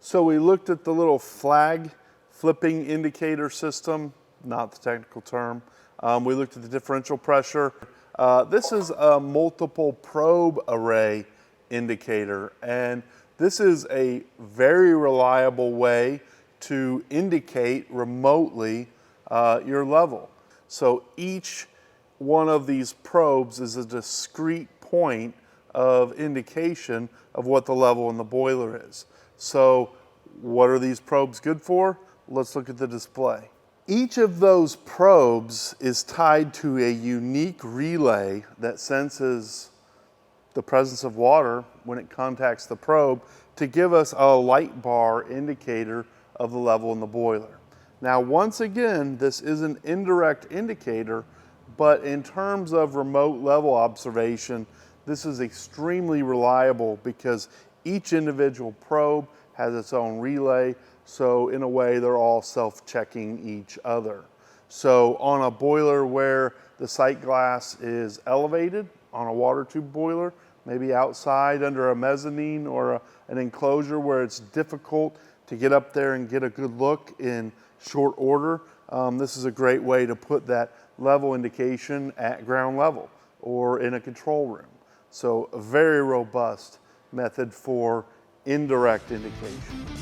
So we looked at the little flag flipping indicator system, not the technical term. We looked at the differential pressure. This is a multiple probe array indicator, and this is a very reliable way to indicate remotely your level. So each one of these probes is a discrete point of indication of what the level in the boiler is. So what are these probes good for? Let's look at the display. Each of those probes is tied to a unique relay that senses the presence of water when it contacts the probe to give us a light bar indicator of the level in the boiler. Now, once again, this is an indirect indicator, but in terms of remote level observation, this is extremely reliable because each individual probe has its own relay, so in a way they're all self-checking each other. So on a boiler where the sight glass is elevated, on a water tube boiler, maybe outside under a mezzanine or an enclosure where it's difficult to get up there and get a good look in short order, this is a great way to put that level indication at ground level or in a control room. So a very robust method for indirect indication.